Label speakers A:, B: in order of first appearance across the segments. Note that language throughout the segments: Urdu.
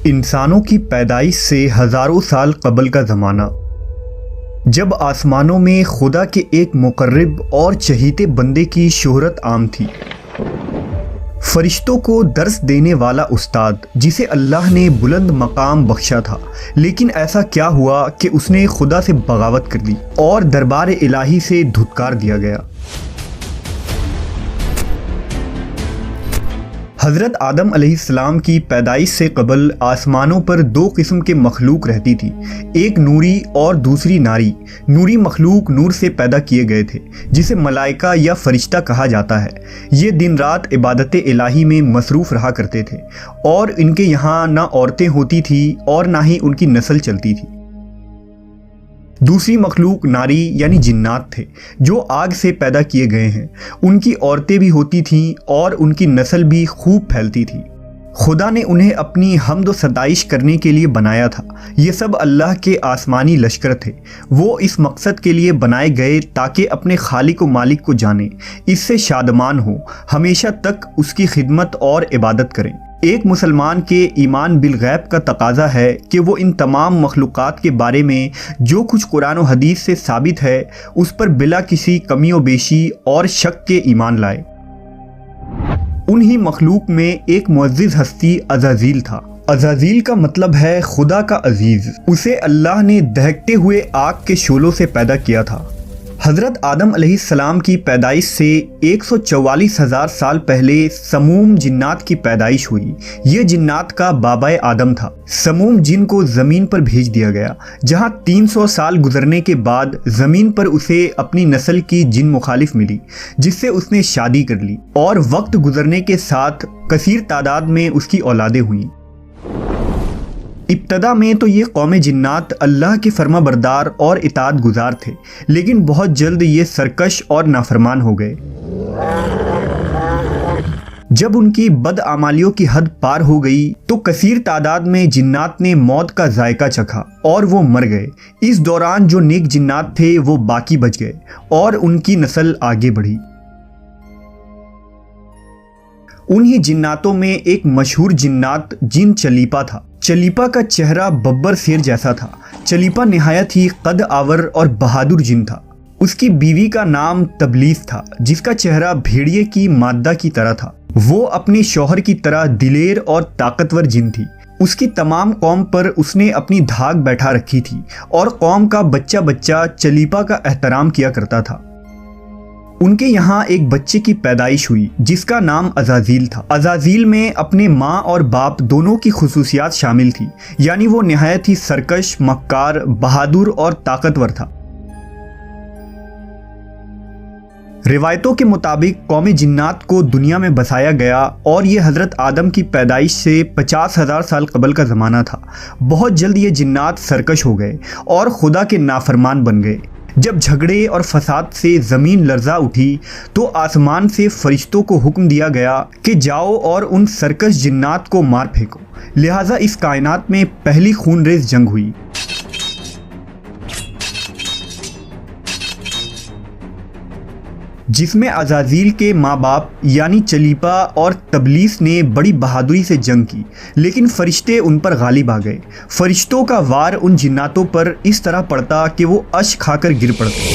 A: انسانوں کی پیدائش سے ہزاروں سال قبل کا زمانہ، جب آسمانوں میں خدا کے ایک مقرب اور چہیتے بندے کی شہرت عام تھی، فرشتوں کو درس دینے والا استاد جسے اللہ نے بلند مقام بخشا تھا، لیکن ایسا کیا ہوا کہ اس نے خدا سے بغاوت کر دی اور دربار الہی سے دھتکار دیا گیا۔ حضرت آدم علیہ السلام کی پیدائش سے قبل آسمانوں پر دو قسم کے مخلوق رہتی تھی، ایک نوری اور دوسری ناری۔ نوری مخلوق نور سے پیدا کیے گئے تھے جسے ملائکہ یا فرشتہ کہا جاتا ہے۔ یہ دن رات عبادت الہی میں مصروف رہا کرتے تھے اور ان کے یہاں نہ عورتیں ہوتی تھیں اور نہ ہی ان کی نسل چلتی تھی۔ دوسری مخلوق ناری یعنی جنات تھے جو آگ سے پیدا کیے گئے ہیں۔ ان کی عورتیں بھی ہوتی تھیں اور ان کی نسل بھی خوب پھیلتی تھی۔ خدا نے انہیں اپنی حمد و ستائش کرنے کے لیے بنایا تھا۔ یہ سب اللہ کے آسمانی لشکر تھے۔ وہ اس مقصد کے لیے بنائے گئے تاکہ اپنے خالق و مالک کو جانیں، اس سے شادمان ہو، ہمیشہ تک اس کی خدمت اور عبادت کریں۔ ایک مسلمان کے ایمان بالغیب کا تقاضا ہے کہ وہ ان تمام مخلوقات کے بارے میں جو کچھ قرآن و حدیث سے ثابت ہے اس پر بلا کسی کمی و بیشی اور شک کے ایمان لائے۔ انہی مخلوق میں ایک معزز ہستی عزازیل تھا۔ عزازیل کا مطلب ہے خدا کا عزیز۔ اسے اللہ نے دہکتے ہوئے آگ کے شعلوں سے پیدا کیا تھا۔ حضرت آدم علیہ السلام کی پیدائش سے 144,000 سال پہلے سموم جنات کی پیدائش ہوئی۔ یہ جنات کا بابا آدم تھا۔ سموم جن کو زمین پر بھیج دیا گیا، جہاں 300 سال گزرنے کے بعد زمین پر اسے اپنی نسل کی جن مخالف ملی، جس سے اس نے شادی کر لی اور وقت گزرنے کے ساتھ کثیر تعداد میں اس کی اولادیں ہوئیں۔ ابتدا میں تو یہ قوم جنات اللہ کے فرما بردار اور اطاعت گزار تھے، لیکن بہت جلد یہ سرکش اور نافرمان ہو گئے۔ جب ان کی بدعمالیوں کی حد پار ہو گئی تو کثیر تعداد میں جنات نے موت کا ذائقہ چکھا اور وہ مر گئے۔ اس دوران جو نیک جنات تھے وہ باقی بچ گئے اور ان کی نسل آگے بڑھی۔ انہی جناتوں میں ایک مشہور جنات جن چلیپا تھا۔ چلیپا کا چہرہ ببر شیر جیسا تھا۔ چلیپا نہایت ہی قد آور اور بہادر جن تھا۔ اس کی بیوی کا نام تبلیس تھا، جس کا چہرہ بھیڑیے کی مادہ کی طرح تھا۔ وہ اپنے شوہر کی طرح دلیر اور طاقتور جن تھی۔ اس کی تمام قوم پر اس نے اپنی دھاک بیٹھا رکھی تھی اور قوم کا بچہ بچہ چلیپا کا احترام کیا کرتا تھا۔ ان کے یہاں ایک بچے کی پیدائش ہوئی جس کا نام عزازیل تھا۔ عزازیل میں اپنے ماں اور باپ دونوں کی خصوصیات شامل تھی، یعنی وہ نہایت ہی سرکش، مکار، بہادر اور طاقتور تھا۔ روایتوں کے مطابق قوم جنات کو دنیا میں بسایا گیا اور یہ حضرت آدم کی پیدائش سے 50,000 سال قبل کا زمانہ تھا۔ بہت جلد یہ جنات سرکش ہو گئے اور خدا کے نافرمان بن گئے۔ جب جھگڑے اور فساد سے زمین لرزا اٹھی تو آسمان سے فرشتوں کو حکم دیا گیا کہ جاؤ اور ان سرکش جنات کو مار پھینکو۔ لہٰذا اس کائنات میں پہلی خون ریز جنگ ہوئی۔ جس میں عزازیل کے ماں باپ یعنی چلیپا اور تبلیس نے بڑی بہادری سے جنگ کی، لیکن فرشتے ان پر غالب آ گئے۔ فرشتوں کا وار ان جناتوں پر اس طرح پڑتا کہ وہ اشک کھا کر گر پڑتے۔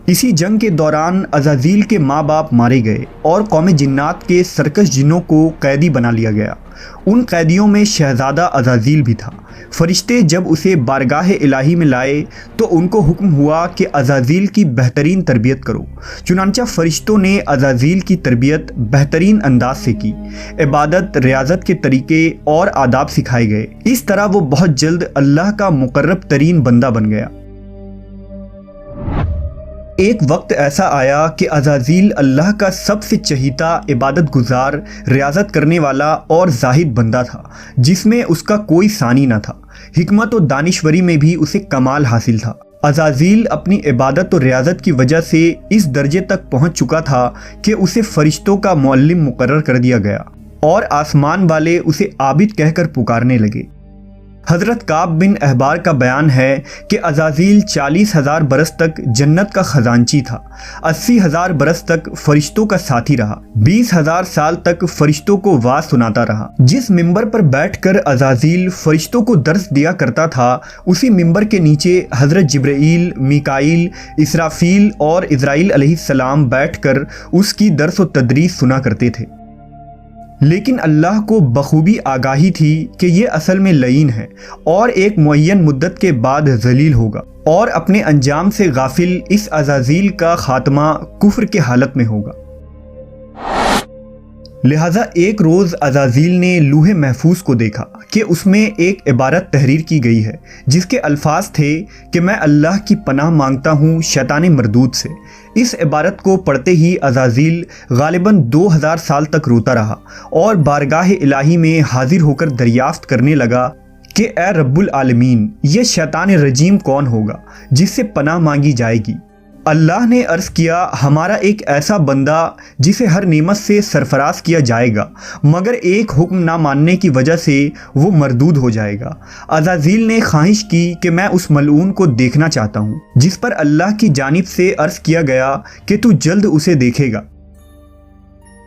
A: اسی جنگ کے دوران عزازیل کے ماں باپ مارے گئے اور قوم جنات کے سرکش جنوں کو قیدی بنا لیا گیا۔ ان قیدیوں میں شہزادہ عزازیل بھی تھا۔ فرشتے جب اسے بارگاہ الہی میں لائے تو ان کو حکم ہوا کہ عزازیل کی بہترین تربیت کرو۔ چنانچہ فرشتوں نے عزازیل کی تربیت بہترین انداز سے کی۔ عبادت، ریاضت کے طریقے اور آداب سکھائے گئے۔ اس طرح وہ بہت جلد اللہ کا مقرب ترین بندہ بن گیا۔ ایک وقت ایسا آیا کہ عزازیل اللہ کا سب سے چہیتا، عبادت گزار، ریاضت کرنے والا اور زاہد بندہ تھا، جس میں اس کا کوئی ثانی نہ تھا۔ حکمت و دانشوری میں بھی اسے کمال حاصل تھا۔ عزازیل اپنی عبادت و ریاضت کی وجہ سے اس درجے تک پہنچ چکا تھا کہ اسے فرشتوں کا معلم مقرر کر دیا گیا اور آسمان والے اسے عابد کہہ کر پکارنے لگے۔ حضرت کعب بن احبار کا بیان ہے کہ عزازیل 40,000 برس تک جنت کا خزانچی تھا، 80,000 برس تک فرشتوں کا ساتھی رہا، 20,000 سال تک فرشتوں کو واز سناتا رہا۔ جس ممبر پر بیٹھ کر عزازیل فرشتوں کو درس دیا کرتا تھا، اسی ممبر کے نیچے حضرت جبرائیل، میکائیل، اسرافیل اور اسرائیل علیہ السلام بیٹھ کر اس کی درس و تدریس سنا کرتے تھے۔ لیکن اللہ کو بخوبی آگاہی تھی کہ یہ اصل میں لعین ہے اور ایک معین مدت کے بعد ذلیل ہوگا، اور اپنے انجام سے غافل اس عزازیل کا خاتمہ کفر کے حالت میں ہوگا۔ لہٰذا ایک روز عزازیل نے لوح محفوظ کو دیکھا کہ اس میں ایک عبارت تحریر کی گئی ہے جس کے الفاظ تھے کہ میں اللہ کی پناہ مانگتا ہوں شیطان مردود سے۔ اس عبارت کو پڑھتے ہی عزازیل غالباً 2000 سال تک روتا رہا اور بارگاہ الہی میں حاضر ہو کر دریافت کرنے لگا کہ اے رب العالمین، یہ شیطان رجیم کون ہوگا جس سے پناہ مانگی جائے گی؟ اللہ نے عرض کیا، ہمارا ایک ایسا بندہ جسے ہر نعمت سے سرفراز کیا جائے گا مگر ایک حکم نہ ماننے کی وجہ سے وہ مردود ہو جائے گا۔ عزازیل نے خواہش کی کہ میں اس ملعون کو دیکھنا چاہتا ہوں، جس پر اللہ کی جانب سے عرض کیا گیا کہ تو جلد اسے دیکھے گا۔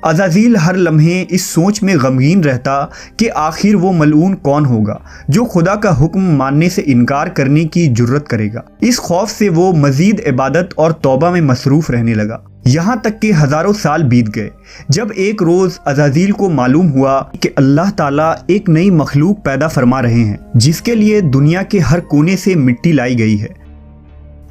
A: عزازیل ہر لمحے اس سوچ میں غمگین رہتا کہ آخر وہ ملعون کون ہوگا جو خدا کا حکم ماننے سے انکار کرنے کی جرت کرے گا۔ اس خوف سے وہ مزید عبادت اور توبہ میں مصروف رہنے لگا، یہاں تک کہ ہزاروں سال بیت گئے، جب ایک روز عزازیل کو معلوم ہوا کہ اللہ تعالیٰ ایک نئی مخلوق پیدا فرما رہے ہیں جس کے لیے دنیا کے ہر کونے سے مٹی لائی گئی ہے۔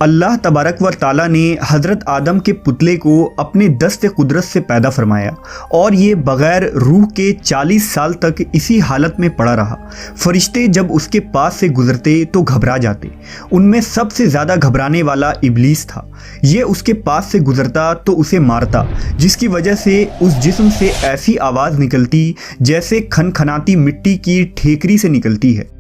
A: اللہ تبارک و تعالیٰ نے حضرت آدم کے پتلے کو اپنے دست قدرت سے پیدا فرمایا اور یہ بغیر روح کے 40 سال تک اسی حالت میں پڑا رہا۔ فرشتے جب اس کے پاس سے گزرتے تو گھبرا جاتے، ان میں سب سے زیادہ گھبرانے والا ابلیس تھا۔ یہ اس کے پاس سے گزرتا تو اسے مارتا، جس کی وجہ سے اس جسم سے ایسی آواز نکلتی جیسے کھنکھناتی مٹی کی ٹھیکری سے نکلتی ہے۔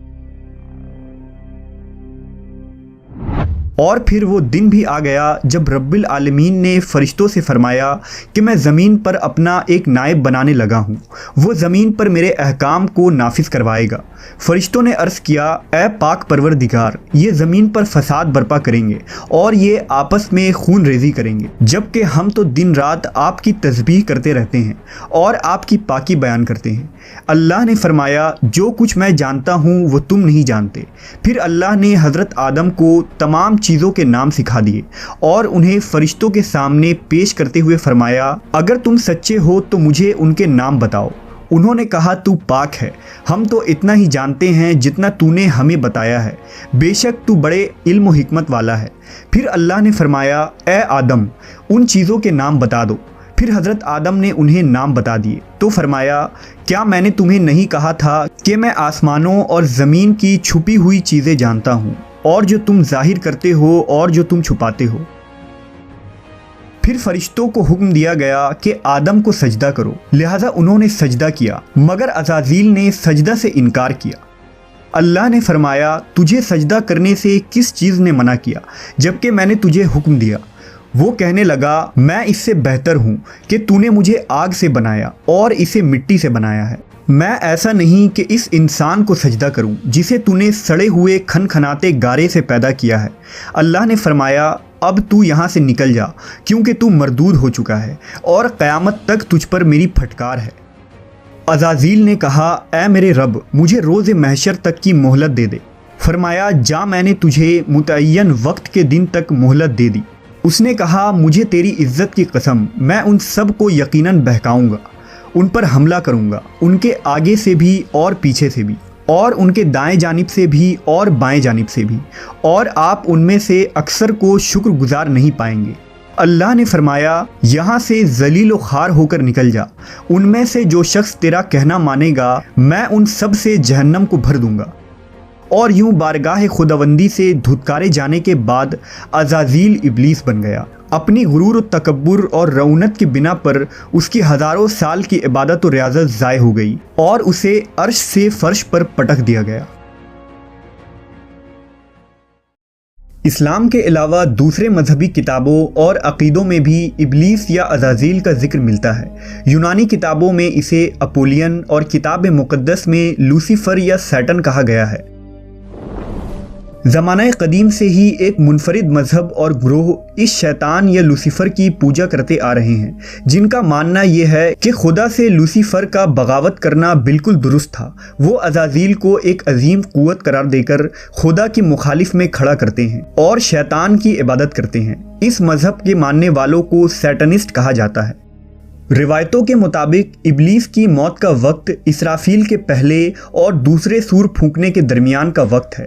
A: اور پھر وہ دن بھی آ گیا جب رب العالمین نے فرشتوں سے فرمایا کہ میں زمین پر اپنا ایک نائب بنانے لگا ہوں، وہ زمین پر میرے احکام کو نافذ کروائے گا۔ فرشتوں نے عرض کیا، اے پاک پروردگار، یہ زمین پر فساد برپا کریں گے اور یہ آپس میں خون ریزی کریں گے، جبکہ ہم تو دن رات آپ کی تسبیح کرتے رہتے ہیں اور آپ کی پاکی بیان کرتے ہیں۔ اللہ نے فرمایا، جو کچھ میں جانتا ہوں وہ تم نہیں جانتے۔ پھر اللہ نے حضرت آدم کو تمام چیزوں کے نام سکھا دیے اور انہیں فرشتوں کے سامنے پیش کرتے ہوئے فرمایا، اگر تم سچے ہو تو مجھے ان کے نام بتاؤ۔ انہوں نے کہا، تو پاک ہے، ہم تو اتنا ہی جانتے ہیں جتنا تو نے ہمیں بتایا ہے، بے شک تو بڑے علم و حکمت والا ہے۔ پھر اللہ نے فرمایا، اے آدم، ان چیزوں کے نام بتا دو۔ پھر حضرت آدم نے انہیں نام بتا دیے تو فرمایا، کیا میں نے تمہیں نہیں کہا تھا کہ میں آسمانوں اور زمین کی چھپی ہوئی چیزیں جانتا ہوں، اور جو تم ظاہر کرتے ہو اور جو تم چھپاتے ہو؟ پھر فرشتوں کو حکم دیا گیا کہ آدم کو سجدہ کرو، لہٰذا انہوں نے سجدہ کیا، مگر عزازیل نے سجدہ سے انکار کیا۔ اللہ نے فرمایا، تجھے سجدہ کرنے سے کس چیز نے منع کیا جبکہ میں نے تجھے حکم دیا؟ وہ کہنے لگا، میں اس سے بہتر ہوں کہ تو نے مجھے آگ سے بنایا اور اسے مٹی سے بنایا ہے۔ میں ایسا نہیں کہ اس انسان کو سجدہ کروں جسے تو نے سڑے ہوئے کھنکھناتے گارے سے پیدا کیا ہے۔ اللہ نے فرمایا، اب تو یہاں سے نکل جا، کیونکہ تو مردود ہو چکا ہے اور قیامت تک تجھ پر میری پھٹکار ہے۔ عزازیل نے کہا، اے میرے رب، مجھے روز محشر تک کی مہلت دے دے۔ فرمایا، جا، میں نے تجھے متعین وقت کے دن تک مہلت دے دی۔ اس نے کہا، مجھے تیری عزت کی قسم، میں ان سب کو یقیناً بہکاؤں گا، ان پر حملہ کروں گا، ان کے آگے سے بھی اور پیچھے سے بھی، اور ان کے دائیں جانب سے بھی اور بائیں جانب سے بھی، اور آپ ان میں سے اکثر کو شکر گزار نہیں پائیں گے۔ اللہ نے فرمایا، یہاں سے ذلیل و خوار ہو کر نکل جا، ان میں سے جو شخص تیرا کہنا مانے گا میں ان سب سے جہنم کو بھر دوں گا۔ اور یوں بارگاہ خداوندی سے دھتکارے جانے کے بعد عزازیل ابلیس بن گیا۔ اپنی غرور و تکبر اور رعونت کی بنا پر اس کی ہزاروں سال کی عبادت و ریاضت ضائع ہو گئی اور اسے عرش سے فرش پر پٹک دیا گیا۔ اسلام کے علاوہ دوسرے مذہبی کتابوں اور عقیدوں میں بھی ابلیس یا عزازیل کا ذکر ملتا ہے۔ یونانی کتابوں میں اسے اپولین اور کتاب مقدس میں لوسیفر یا سیٹن کہا گیا ہے۔ زمانہ قدیم سے ہی ایک منفرد مذہب اور گروہ اس شیطان یا لوسیفر کی پوجا کرتے آ رہے ہیں، جن کا ماننا یہ ہے کہ خدا سے لوسیفر کا بغاوت کرنا بالکل درست تھا۔ وہ عزازیل کو ایک عظیم قوت قرار دے کر خدا کی مخالف میں کھڑا کرتے ہیں اور شیطان کی عبادت کرتے ہیں۔ اس مذہب کے ماننے والوں کو سیٹنسٹ کہا جاتا ہے۔ روایتوں کے مطابق ابلیس کی موت کا وقت اسرافیل کے پہلے اور دوسرے سور پھونکنے کے درمیان کا وقت ہے،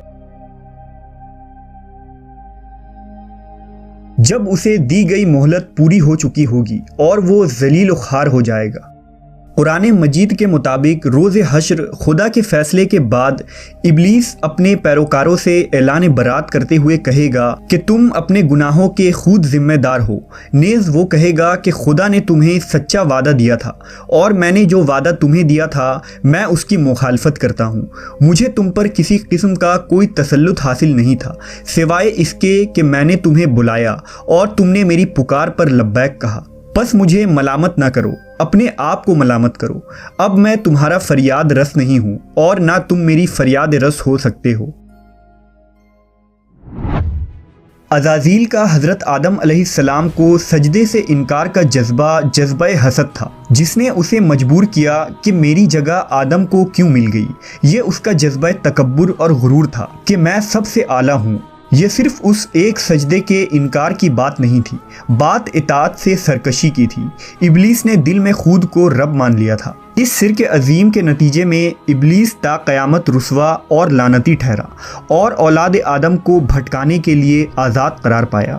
A: جب اسے دی گئی مہلت پوری ہو چکی ہوگی اور وہ ذلیل و خوار ہو جائے گا۔ قرآن مجید کے مطابق روز حشر خدا کے فیصلے کے بعد ابلیس اپنے پیروکاروں سے اعلان برات کرتے ہوئے کہے گا کہ تم اپنے گناہوں کے خود ذمہ دار ہو۔ نیز وہ کہے گا کہ خدا نے تمہیں سچا وعدہ دیا تھا اور میں نے جو وعدہ تمہیں دیا تھا میں اس کی مخالفت کرتا ہوں۔ مجھے تم پر کسی قسم کا کوئی تسلط حاصل نہیں تھا سوائے اس کے کہ میں نے تمہیں بلایا اور تم نے میری پکار پر لبیک کہا۔ بس مجھے ملامت نہ کرو، اپنے آپ کو ملامت کرو۔ اب میں تمہارا فریاد رس نہیں ہوں اور نہ تم میری فریاد رس ہو سکتے ہو۔ عزازیل کا حضرت آدم علیہ السلام کو سجدے سے انکار کا جذبہ حسد تھا، جس نے اسے مجبور کیا کہ میری جگہ آدم کو کیوں مل گئی۔ یہ اس کا جذبہ تکبر اور غرور تھا کہ میں سب سے اعلیٰ ہوں۔ یہ صرف اس ایک سجدے کے انکار کی بات نہیں تھی، بات اطاعت سے سرکشی کی تھی۔ ابلیس نے دل میں خود کو رب مان لیا تھا۔ اس شرک عظیم کے نتیجے میں ابلیس تا قیامت رسوا اور لعنتی ٹھہرا اور اولاد آدم کو بھٹکانے کے لیے آزاد قرار پایا۔